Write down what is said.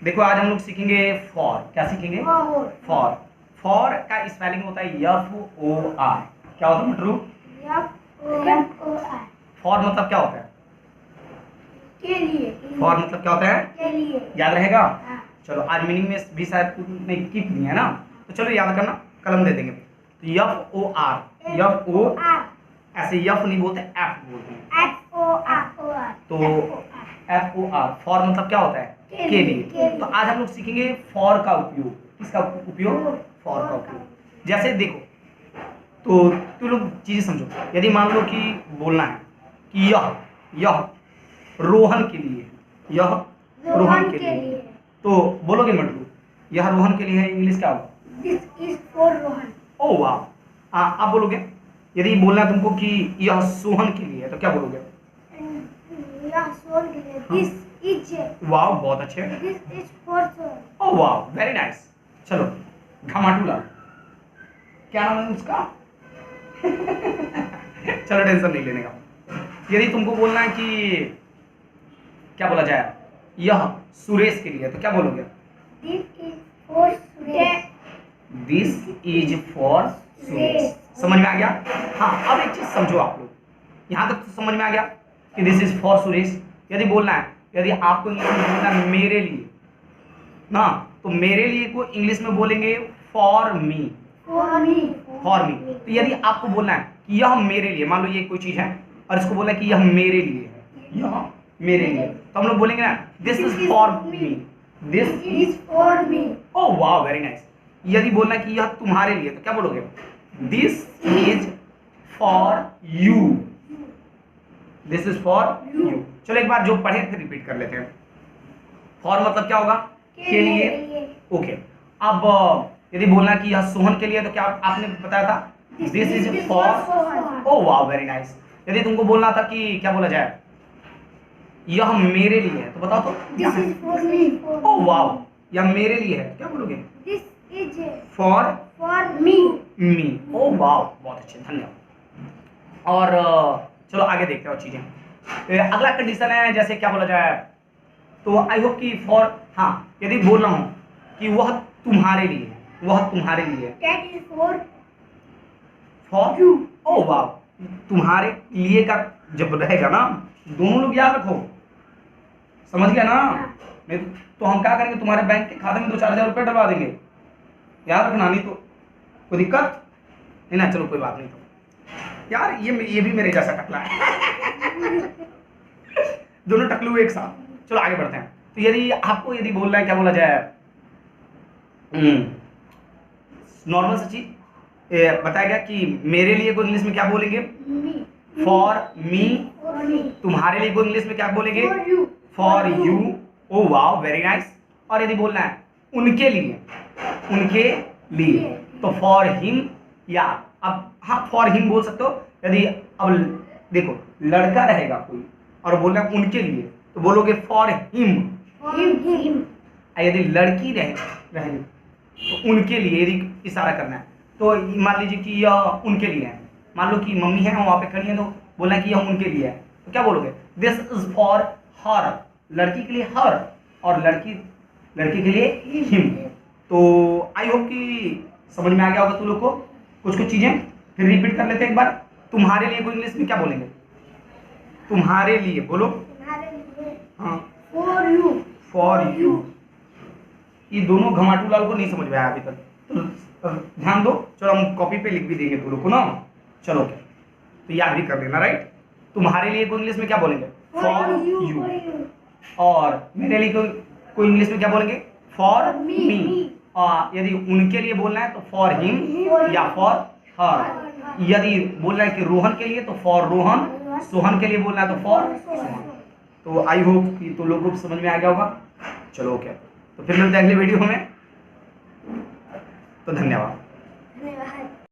देखो आज हम लोग सीखेंगे फॉर। क्या सीखेंगे? फॉर। फॉर का स्पेलिंग होता है FOR। क्या होता है मटरू? FOR। फॉर मतलब क्या होता है? के लिए। फॉर मतलब क्या होता है? के लिए। याद रहेगा? हाँ। चलो आज मीनिंग में भी शायद तुमने कीप नहीं है ना, तो चलो याद करना, कलम दे देंगे। तो FOR, FO ऐसे यफ नहीं बोलते, एफ बोलते हैं। FOR। तो FOR फॉर मतलब क्या होता है? के लिए। तो आज हम लोग सीखेंगे फॉर का उपयोग। किसका उपयोग? फॉर का उपयोग। जैसे देखो, तो तुम लोग चीजें समझो। यदि मान लो कि बोलना है कि यह रोहन के लिए, यह रोहन के लिए, तो बोलोगे मटरू यह रोहन के लिए है, इंग्लिश क्या होगा? This is for Rohan। ओ वाह। आप बोलोगे यदि बोलना है तुमको कि यह सोहन के लिए है, तो क्या बोलोगे? यह सोहन के लिए। This is। वाह बहुत अच्छे। This is for Sohan। ओ वाह वेरी नाइस। चलो घमाटूला, क्या नाम है उसका? चलो टेंशन नहीं लेने का। यदि तुमको बोलना है कि क्या बोला जाए, यह सुरेश के लिए, तो क्या बोलोगे? This is for this is Suresh। For Suresh. समझ में आ गया? हाँ अब एक चीज समझो आप लोग, यहाँ तक तो समझ में आ गया कि दिस इज फॉर सुरेश। यदि बोलना है, यदि आपको इंग्लिश में बोलना है मेरे लिए ना, तो मेरे लिए को इंग्लिश में बोलेंगे फॉर मी। For me. तो यदि आपको बोलना है कि यह मेरे लिए, मान लो ये कोई चीज है और इसको बोला कि यह मेरे लिए है, यह मेरे लिए, तो हम लोग बोलेंगे ना this is for me. This is for me। ओह वाह वेरी नाइस। यदि बोलना है कि यह तुम्हारे लिए, तो क्या बोलोगे? This is for you. This is for you. चलो एक बार जो पढ़े फिर रिपीट कर लेते हैं। फॉर मतलब क्या होगा? के लिए। ओके। अब यदि बोलना कि यह सोहन के लिए, तो क्या आपने बताया था? This is for Sohan। ओह वाह वेरी नाइस। यदि तुमको बोलना था कि क्या बोला जाए, यह मेरे लिए है, तो बताओ तो। This is for me। ओह वाह, यह मेरे लिए है, क्या बोलोगे? This is for for me। मी। ओह वाह बहुत अच्छे, धन्यवाद। और चलो आगे देखते हैं और चीजें। अगला कंडीशन है, जैसे क्या बोला जाए, तो आई होप कि फॉर, हाँ यदि बोल रहा हूं कि वह तुम्हारे लिए है, वह तुम्हारे लिए है, That is for for you। ओह वाह। तुम्हारे लिए का जब रहेगा ना, दोनों लोग याद रखो, समझ गया ना? नहीं तो हम क्या करेंगे, तुम्हारे बैंक के खाते में 2-4 हजार रुपये डलवा देंगे, याद रखना, नहीं तो कोई दिक्कत नहीं ना। चलो कोई बात नहीं। तो यार ये भी मेरे जैसा टकला है। दोनों टकलू एक साथ। चलो आगे बढ़ते हैं। तो यदि आपको यदि बोलना है, क्या बोला जाए, नॉर्मल सा चीज बताया गया कि मेरे लिए को इंग्लिश में क्या बोलेंगे? me। For me. For me। तुम्हारे लिए को इंग्लिश में क्या बोलेंगे? For you। For you. Oh वाह वेरी नाइस। और यदि बोलना है उनके लिए, उनके लिए, तो फॉर हिम, या अब हाँ फॉर हिम बोल सकते हो। यदि अब देखो लड़का रहेगा कोई और बोलना है उनके लिए, तो बोलोगे फॉर हिम। Him। यदि लड़की रहेगी तो उनके लिए, यदि इशारा करना है, तो मान लीजिए कि यह उनके लिए है, मान लो कि मम्मी है वहाँ पे खड़ी है, तो बोलना है कि यह उनके लिए है, तो क्या बोलोगे? This is for her. लड़की के लिए हर, और लड़की के लिए हिम। तो आई होप कि समझ में आ गया होगा तुम लोग को कुछ चीजें। फिर रिपीट कर लेते हैं एक बार। तुम्हारे लिए को इंग्लिश में क्या बोलेंगे? तुम्हारे लिए बोलो। तुम्हारे लिए। हाँ For you। For you. ये दोनों घमाटू लाल को नहीं समझ में आया अभी तक, तो ध्यान दो। चलो हम कॉपी पे लिख भी देंगे तुम लोग को ना। चलो तो याद भी कर लेना, राइट? तुम्हारे लिए को इंग्लिश में क्या बोलेंगे? For you. और मेरे लिए को इंग्लिश में क्या बोलेंगे? For me. और यदि उनके लिए बोलना है तो फॉर हिम या फॉर हर। यदि बोलना है कि रोहन के लिए, तो फॉर रोहन। सोहन के लिए बोलना है तो फॉर सोहन। तो आई होप कि तुम लोगों को समझ में आ गया होगा। चलो ओके, तो फिर मिलते हैं अगले वीडियो में। तो धन्यवाद। धन्यवाद।